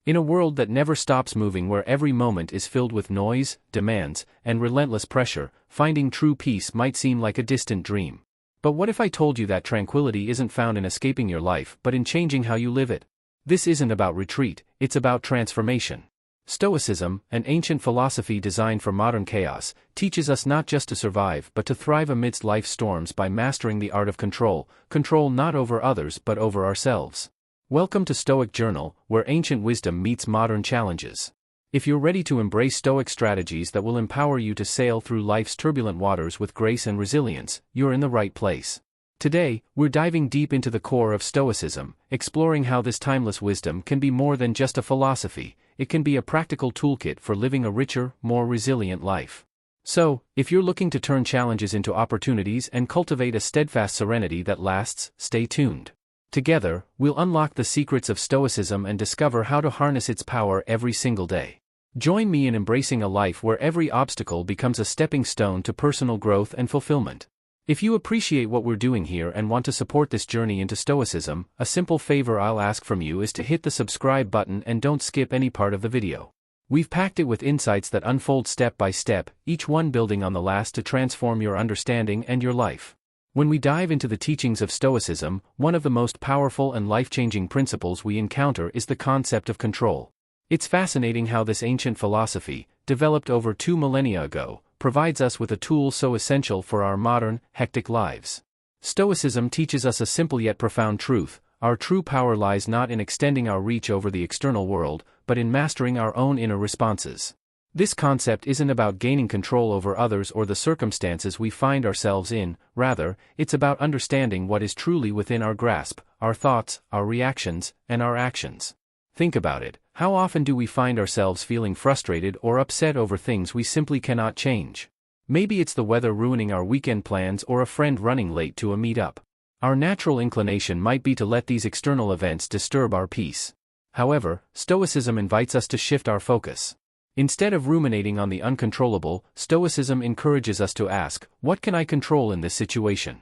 In a world that never stops moving, where every moment is filled with noise, demands, and relentless pressure, finding true peace might seem like a distant dream. But what if I told you that tranquility isn't found in escaping your life but in changing how you live it? This isn't about retreat, it's about transformation. Stoicism, an ancient philosophy designed for modern chaos, teaches us not just to survive but to thrive amidst life's storms by mastering the art of control not over others but over ourselves. Welcome to Stoic Journal, where ancient wisdom meets modern challenges. If you're ready to embrace Stoic strategies that will empower you to sail through life's turbulent waters with grace and resilience, you're in the right place. Today, we're diving deep into the core of Stoicism, exploring how this timeless wisdom can be more than just a philosophy. It can be a practical toolkit for living a richer, more resilient life. So, if you're looking to turn challenges into opportunities and cultivate a steadfast serenity that lasts, stay tuned. Together, we'll unlock the secrets of Stoicism and discover how to harness its power every single day. Join me in embracing a life where every obstacle becomes a stepping stone to personal growth and fulfillment. If you appreciate what we're doing here and want to support this journey into Stoicism, a simple favor I'll ask from you is to hit the subscribe button and don't skip any part of the video. We've packed it with insights that unfold step by step, each one building on the last to transform your understanding and your life. When we dive into the teachings of Stoicism, one of the most powerful and life-changing principles we encounter is the concept of control. It's fascinating how this ancient philosophy, developed over 2 millennia ago, provides us with a tool so essential for our modern, hectic lives. Stoicism teaches us a simple yet profound truth: our true power lies not in extending our reach over the external world, but in mastering our own inner responses. This concept isn't about gaining control over others or the circumstances we find ourselves in, rather, it's about understanding what is truly within our grasp: our thoughts, our reactions, and our actions. Think about it. How often do we find ourselves feeling frustrated or upset over things we simply cannot change? Maybe it's the weather ruining our weekend plans or a friend running late to a meetup. Our natural inclination might be to let these external events disturb our peace. However, Stoicism invites us to shift our focus. Instead of ruminating on the uncontrollable, Stoicism encourages us to ask, what can I control in this situation?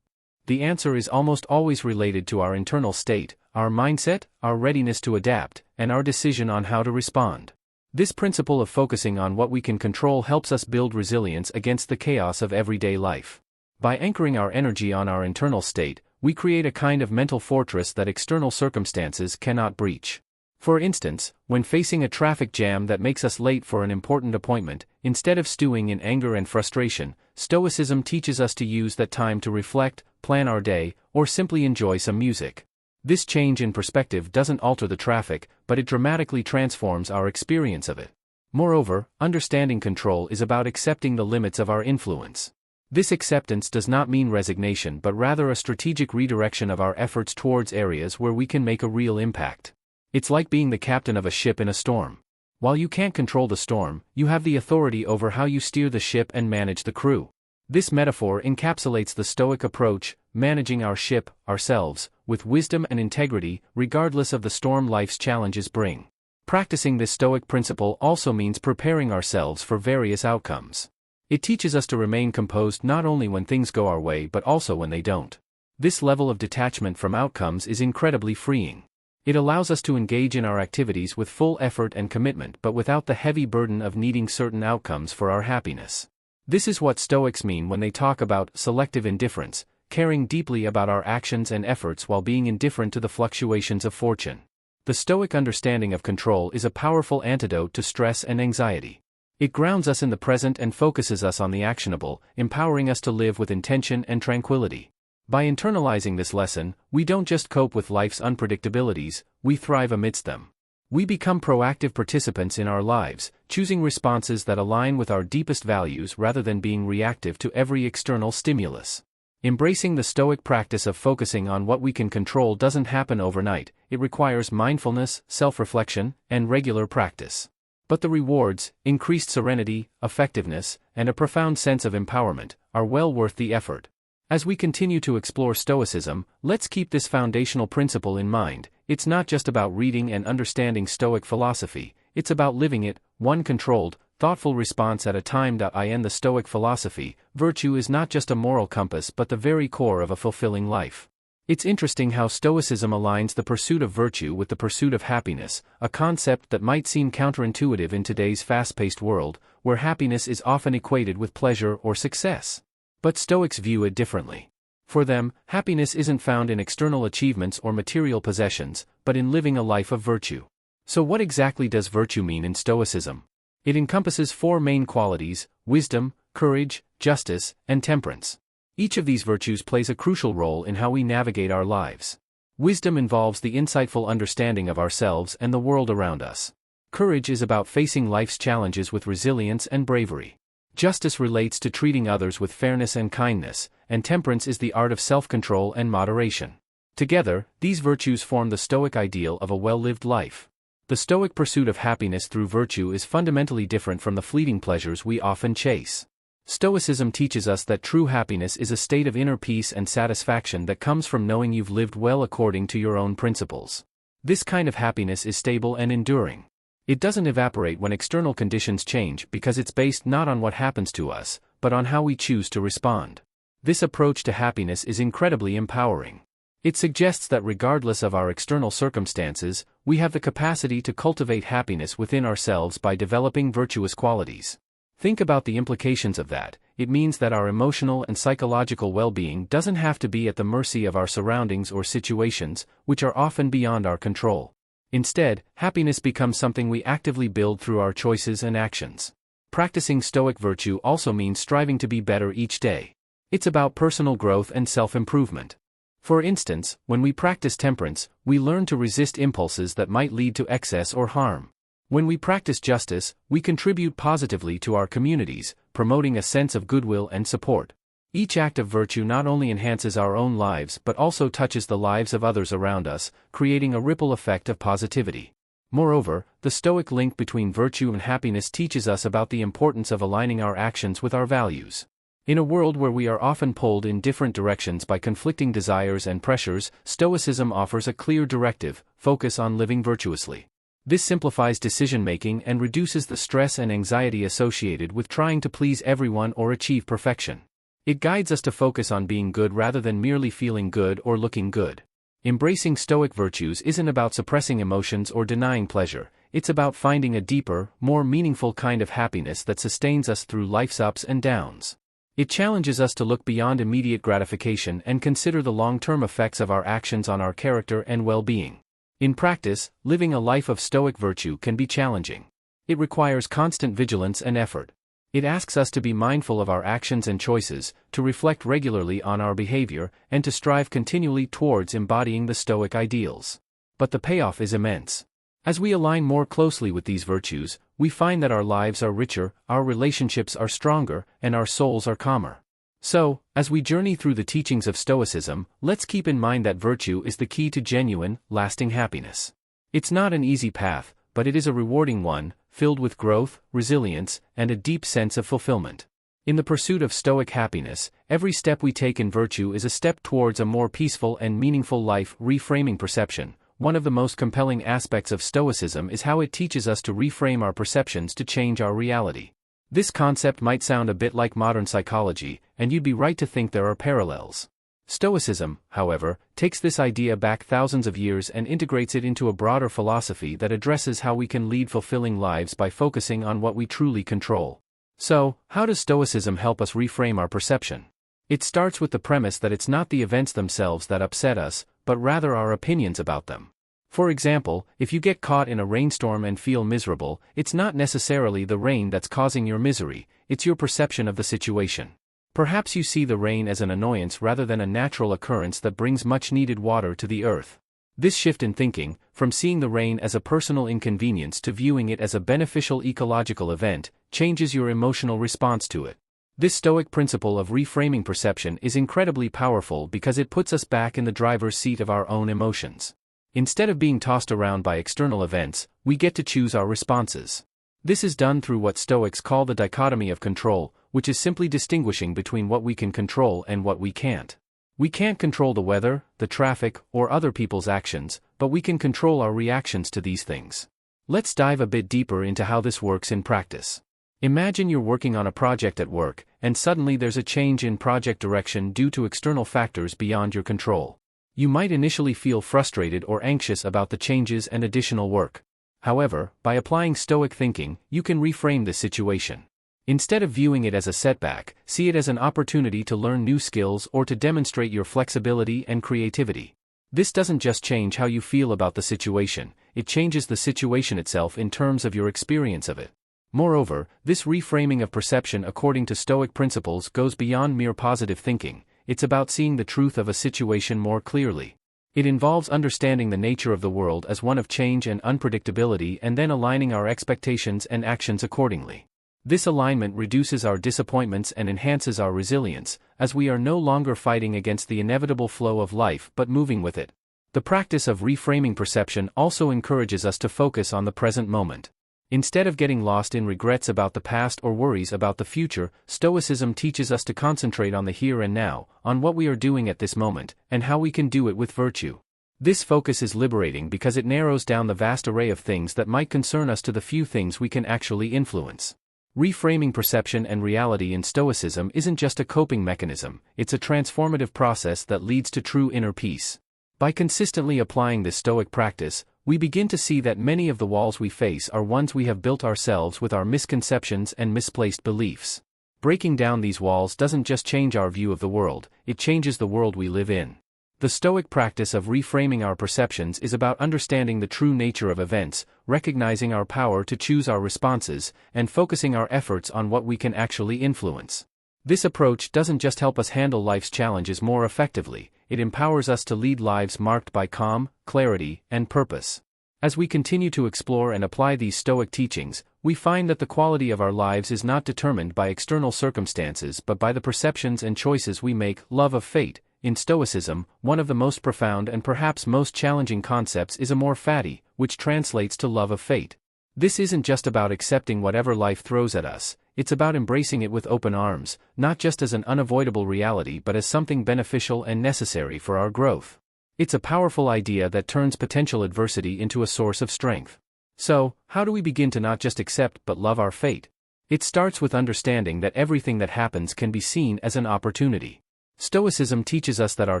The answer is almost always related to our internal state, our mindset, our readiness to adapt, and our decision on how to respond. This principle of focusing on what we can control helps us build resilience against the chaos of everyday life. By anchoring our energy on our internal state, we create a kind of mental fortress that external circumstances cannot breach. For instance, when facing a traffic jam that makes us late for an important appointment, instead of stewing in anger and frustration, Stoicism teaches us to use that time to reflect, plan our day, or simply enjoy some music. This change in perspective doesn't alter the traffic, but it dramatically transforms our experience of it. Moreover, understanding control is about accepting the limits of our influence. This acceptance does not mean resignation but rather a strategic redirection of our efforts towards areas where we can make a real impact. It's like being the captain of a ship in a storm. While you can't control the storm, you have the authority over how you steer the ship and manage the crew. This metaphor encapsulates the Stoic approach, managing our ship, ourselves, with wisdom and integrity, regardless of the storm life's challenges bring. Practicing this Stoic principle also means preparing ourselves for various outcomes. It teaches us to remain composed not only when things go our way but also when they don't. This level of detachment from outcomes is incredibly freeing. It allows us to engage in our activities with full effort and commitment but without the heavy burden of needing certain outcomes for our happiness. This is what Stoics mean when they talk about selective indifference, caring deeply about our actions and efforts while being indifferent to the fluctuations of fortune. The Stoic understanding of control is a powerful antidote to stress and anxiety. It grounds us in the present and focuses us on the actionable, empowering us to live with intention and tranquility. By internalizing this lesson, we don't just cope with life's unpredictabilities, we thrive amidst them. We become proactive participants in our lives, choosing responses that align with our deepest values rather than being reactive to every external stimulus. Embracing the Stoic practice of focusing on what we can control doesn't happen overnight. It requires mindfulness, self-reflection, and regular practice. But the rewards, increased serenity, effectiveness, and a profound sense of empowerment, are well worth the effort. As we continue to explore Stoicism, let's keep this foundational principle in mind. It's not just about reading and understanding Stoic philosophy, it's about living it, one controlled, thoughtful response at a time. In the Stoic philosophy, virtue is not just a moral compass but the very core of a fulfilling life. It's interesting how Stoicism aligns the pursuit of virtue with the pursuit of happiness, a concept that might seem counterintuitive in today's fast-paced world, where happiness is often equated with pleasure or success. But Stoics view it differently. For them, happiness isn't found in external achievements or material possessions, but in living a life of virtue. So what exactly does virtue mean in Stoicism? It encompasses four main qualities: wisdom, courage, justice, and temperance. Each of these virtues plays a crucial role in how we navigate our lives. Wisdom involves the insightful understanding of ourselves and the world around us. Courage is about facing life's challenges with resilience and bravery. Justice relates to treating others with fairness and kindness, and temperance is the art of self-control and moderation. Together, these virtues form the Stoic ideal of a well-lived life. The Stoic pursuit of happiness through virtue is fundamentally different from the fleeting pleasures we often chase. Stoicism teaches us that true happiness is a state of inner peace and satisfaction that comes from knowing you've lived well according to your own principles. This kind of happiness is stable and enduring. It doesn't evaporate when external conditions change because it's based not on what happens to us, but on how we choose to respond. This approach to happiness is incredibly empowering. It suggests that regardless of our external circumstances, we have the capacity to cultivate happiness within ourselves by developing virtuous qualities. Think about the implications of that. It means that our emotional and psychological well-being doesn't have to be at the mercy of our surroundings or situations, which are often beyond our control. Instead, happiness becomes something we actively build through our choices and actions. Practicing Stoic virtue also means striving to be better each day. It's about personal growth and self-improvement. For instance, when we practice temperance, we learn to resist impulses that might lead to excess or harm. When we practice justice, we contribute positively to our communities, promoting a sense of goodwill and support. Each act of virtue not only enhances our own lives but also touches the lives of others around us, creating a ripple effect of positivity. Moreover, the Stoic link between virtue and happiness teaches us about the importance of aligning our actions with our values. In a world where we are often pulled in different directions by conflicting desires and pressures, Stoicism offers a clear directive: focus on living virtuously. This simplifies decision-making and reduces the stress and anxiety associated with trying to please everyone or achieve perfection. It guides us to focus on being good rather than merely feeling good or looking good. Embracing Stoic virtues isn't about suppressing emotions or denying pleasure, it's about finding a deeper, more meaningful kind of happiness that sustains us through life's ups and downs. It challenges us to look beyond immediate gratification and consider the long-term effects of our actions on our character and well-being. In practice, living a life of Stoic virtue can be challenging. It requires constant vigilance and effort. It asks us to be mindful of our actions and choices, to reflect regularly on our behavior, and to strive continually towards embodying the Stoic ideals. But the payoff is immense. As we align more closely with these virtues, we find that our lives are richer, our relationships are stronger, and our souls are calmer. So, as we journey through the teachings of Stoicism, let's keep in mind that virtue is the key to genuine, lasting happiness. It's not an easy path, but it is a rewarding one, filled with growth, resilience, and a deep sense of fulfillment. In the pursuit of Stoic happiness, every step we take in virtue is a step towards a more peaceful and meaningful life. Reframing perception. One of the most compelling aspects of Stoicism is how it teaches us to reframe our perceptions to change our reality. This concept might sound a bit like modern psychology, and you'd be right to think there are parallels. Stoicism, however, takes this idea back thousands of years and integrates it into a broader philosophy that addresses how we can lead fulfilling lives by focusing on what we truly control. So, how does Stoicism help us reframe our perception? It starts with the premise that it's not the events themselves that upset us, but rather our opinions about them. For example, if you get caught in a rainstorm and feel miserable, it's not necessarily the rain that's causing your misery, it's your perception of the situation. Perhaps you see the rain as an annoyance rather than a natural occurrence that brings much-needed water to the earth. This shift in thinking, from seeing the rain as a personal inconvenience to viewing it as a beneficial ecological event, changes your emotional response to it. This Stoic principle of reframing perception is incredibly powerful because it puts us back in the driver's seat of our own emotions. Instead of being tossed around by external events, we get to choose our responses. This is done through what Stoics call the dichotomy of control, which is simply distinguishing between what we can control and what we can't. We can't control the weather, the traffic, or other people's actions, but we can control our reactions to these things. Let's dive a bit deeper into how this works in practice. Imagine you're working on a project at work, and suddenly there's a change in project direction due to external factors beyond your control. You might initially feel frustrated or anxious about the changes and additional work. However, by applying Stoic thinking, you can reframe the situation. Instead of viewing it as a setback, see it as an opportunity to learn new skills or to demonstrate your flexibility and creativity. This doesn't just change how you feel about the situation, it changes the situation itself in terms of your experience of it. Moreover, this reframing of perception according to Stoic principles goes beyond mere positive thinking. It's about seeing the truth of a situation more clearly. It involves understanding the nature of the world as one of change and unpredictability and then aligning our expectations and actions accordingly. This alignment reduces our disappointments and enhances our resilience, as we are no longer fighting against the inevitable flow of life but moving with it. The practice of reframing perception also encourages us to focus on the present moment. Instead of getting lost in regrets about the past or worries about the future, Stoicism teaches us to concentrate on the here and now, on what we are doing at this moment, and how we can do it with virtue. This focus is liberating because it narrows down the vast array of things that might concern us to the few things we can actually influence. Reframing perception and reality in Stoicism isn't just a coping mechanism, it's a transformative process that leads to true inner peace. By consistently applying this Stoic practice, we begin to see that many of the walls we face are ones we have built ourselves with our misconceptions and misplaced beliefs. Breaking down these walls doesn't just change our view of the world, it changes the world we live in. The Stoic practice of reframing our perceptions is about understanding the true nature of events, recognizing our power to choose our responses, and focusing our efforts on what we can actually influence. This approach doesn't just help us handle life's challenges more effectively, it empowers us to lead lives marked by calm, clarity, and purpose. As we continue to explore and apply these Stoic teachings, we find that the quality of our lives is not determined by external circumstances but by the perceptions and choices we make. Love of fate. In Stoicism, one of the most profound and perhaps most challenging concepts is Amor Fati, which translates to love of fate. This isn't just about accepting whatever life throws at us, it's about embracing it with open arms, not just as an unavoidable reality but as something beneficial and necessary for our growth. It's a powerful idea that turns potential adversity into a source of strength. So, how do we begin to not just accept but love our fate? It starts with understanding that everything that happens can be seen as an opportunity. Stoicism teaches us that our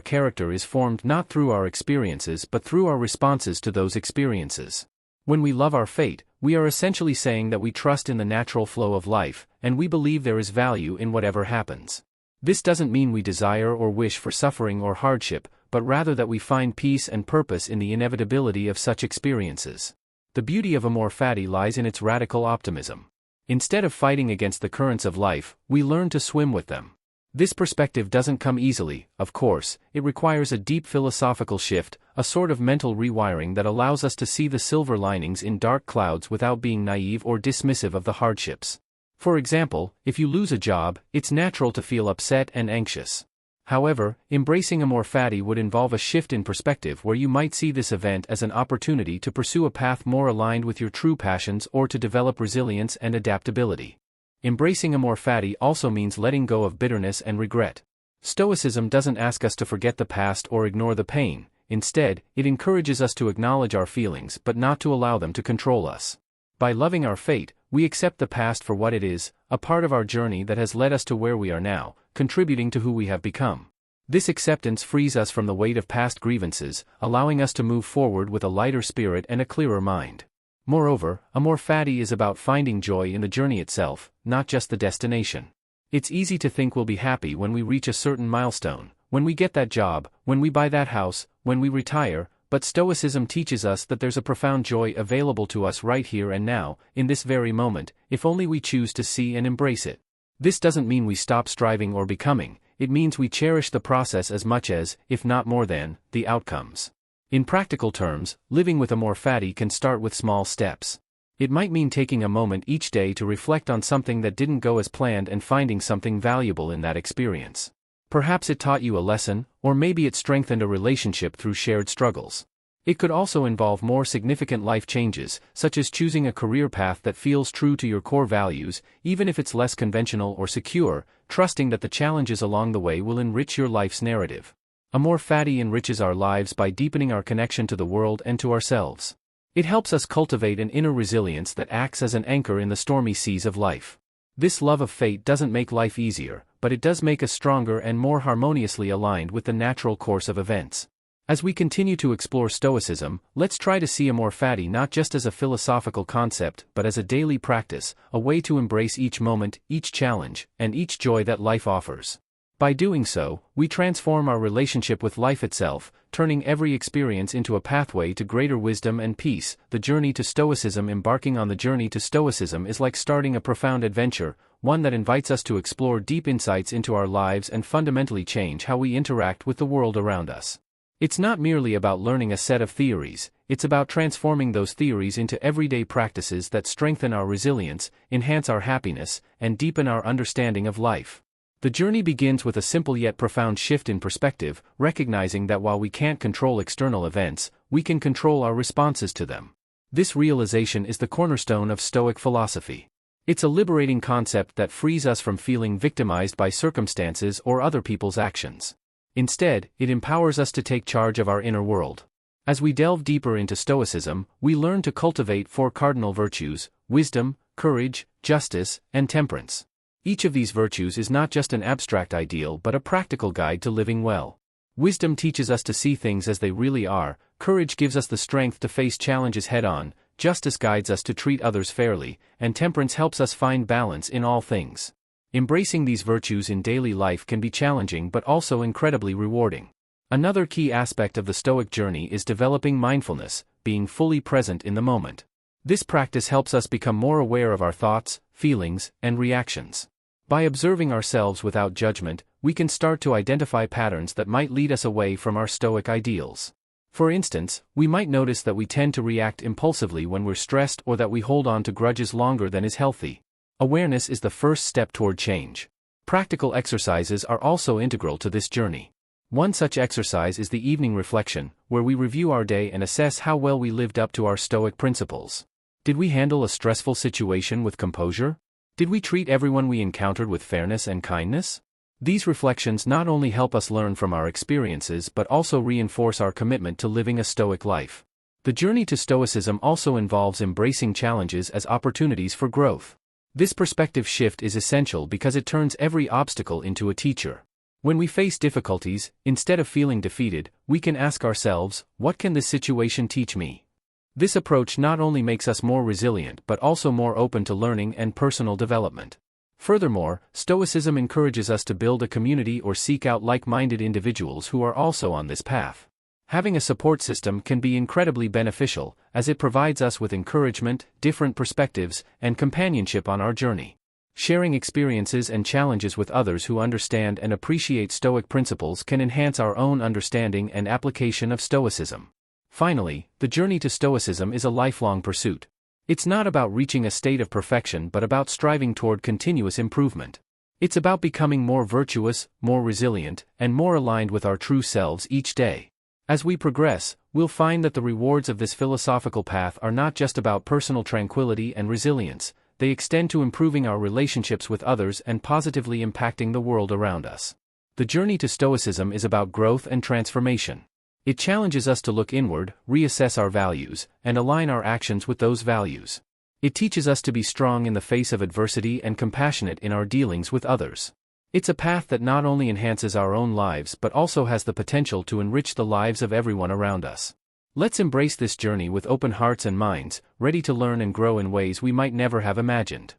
character is formed not through our experiences but through our responses to those experiences. When we love our fate, we are essentially saying that we trust in the natural flow of life, and we believe there is value in whatever happens. This doesn't mean we desire or wish for suffering or hardship, but rather that we find peace and purpose in the inevitability of such experiences. The beauty of Amor Fati lies in its radical optimism. Instead of fighting against the currents of life, we learn to swim with them. This perspective doesn't come easily, of course, it requires a deep philosophical shift, a sort of mental rewiring that allows us to see the silver linings in dark clouds without being naive or dismissive of the hardships. For example, if you lose a job, it's natural to feel upset and anxious. However, embracing Amor Fati would involve a shift in perspective where you might see this event as an opportunity to pursue a path more aligned with your true passions or to develop resilience and adaptability. Embracing Amor Fati also means letting go of bitterness and regret. Stoicism doesn't ask us to forget the past or ignore the pain, instead, it encourages us to acknowledge our feelings but not to allow them to control us. By loving our fate, we accept the past for what it is, a part of our journey that has led us to where we are now, contributing to who we have become. This acceptance frees us from the weight of past grievances, allowing us to move forward with a lighter spirit and a clearer mind. Moreover, Amor Fati is about finding joy in the journey itself, not just the destination. It's easy to think we'll be happy when we reach a certain milestone, when we get that job, when we buy that house, when we retire, but Stoicism teaches us that there's a profound joy available to us right here and now, in this very moment, if only we choose to see and embrace it. This doesn't mean we stop striving or becoming, it means we cherish the process as much as, if not more than, the outcomes. In practical terms, living with Amor Fati can start with small steps. It might mean taking a moment each day to reflect on something that didn't go as planned and finding something valuable in that experience. Perhaps it taught you a lesson, or maybe it strengthened a relationship through shared struggles. It could also involve more significant life changes, such as choosing a career path that feels true to your core values, even if it's less conventional or secure, trusting that the challenges along the way will enrich your life's narrative. Amor Fati enriches our lives by deepening our connection to the world and to ourselves. It helps us cultivate an inner resilience that acts as an anchor in the stormy seas of life. This love of fate doesn't make life easier, but it does make us stronger and more harmoniously aligned with the natural course of events. As we continue to explore Stoicism, let's try to see Amor Fati not just as a philosophical concept but as a daily practice, a way to embrace each moment, each challenge, and each joy that life offers. By doing so, we transform our relationship with life itself, turning every experience into a pathway to greater wisdom and peace. The journey to Stoicism. Embarking on the journey to Stoicism is like starting a profound adventure, one that invites us to explore deep insights into our lives and fundamentally change how we interact with the world around us. It's not merely about learning a set of theories, it's about transforming those theories into everyday practices that strengthen our resilience, enhance our happiness, and deepen our understanding of life. The journey begins with a simple yet profound shift in perspective, recognizing that while we can't control external events, we can control our responses to them. This realization is the cornerstone of Stoic philosophy. It's a liberating concept that frees us from feeling victimized by circumstances or other people's actions. Instead, it empowers us to take charge of our inner world. As we delve deeper into Stoicism, we learn to cultivate four cardinal virtues: wisdom, courage, justice, and temperance. Each of these virtues is not just an abstract ideal but a practical guide to living well. Wisdom teaches us to see things as they really are, courage gives us the strength to face challenges head-on, justice guides us to treat others fairly, and temperance helps us find balance in all things. Embracing these virtues in daily life can be challenging but also incredibly rewarding. Another key aspect of the Stoic journey is developing mindfulness, being fully present in the moment. This practice helps us become more aware of our thoughts, feelings, and reactions. By observing ourselves without judgment, we can start to identify patterns that might lead us away from our Stoic ideals. For instance, we might notice that we tend to react impulsively when we're stressed or that we hold on to grudges longer than is healthy. Awareness is the first step toward change. Practical exercises are also integral to this journey. One such exercise is the evening reflection, where we review our day and assess how well we lived up to our Stoic principles. Did we handle a stressful situation with composure? Did we treat everyone we encountered with fairness and kindness? These reflections not only help us learn from our experiences but also reinforce our commitment to living a Stoic life. The journey to Stoicism also involves embracing challenges as opportunities for growth. This perspective shift is essential because it turns every obstacle into a teacher. When we face difficulties, instead of feeling defeated, we can ask ourselves, what can this situation teach me? This approach not only makes us more resilient but also more open to learning and personal development. Furthermore, Stoicism encourages us to build a community or seek out like-minded individuals who are also on this path. Having a support system can be incredibly beneficial, as it provides us with encouragement, different perspectives, and companionship on our journey. Sharing experiences and challenges with others who understand and appreciate Stoic principles can enhance our own understanding and application of Stoicism. Finally, the journey to Stoicism is a lifelong pursuit. It's not about reaching a state of perfection but about striving toward continuous improvement. It's about becoming more virtuous, more resilient, and more aligned with our true selves each day. As we progress, we'll find that the rewards of this philosophical path are not just about personal tranquility and resilience, they extend to improving our relationships with others and positively impacting the world around us. The journey to Stoicism is about growth and transformation. It challenges us to look inward, reassess our values, and align our actions with those values. It teaches us to be strong in the face of adversity and compassionate in our dealings with others. It's a path that not only enhances our own lives but also has the potential to enrich the lives of everyone around us. Let's embrace this journey with open hearts and minds, ready to learn and grow in ways we might never have imagined.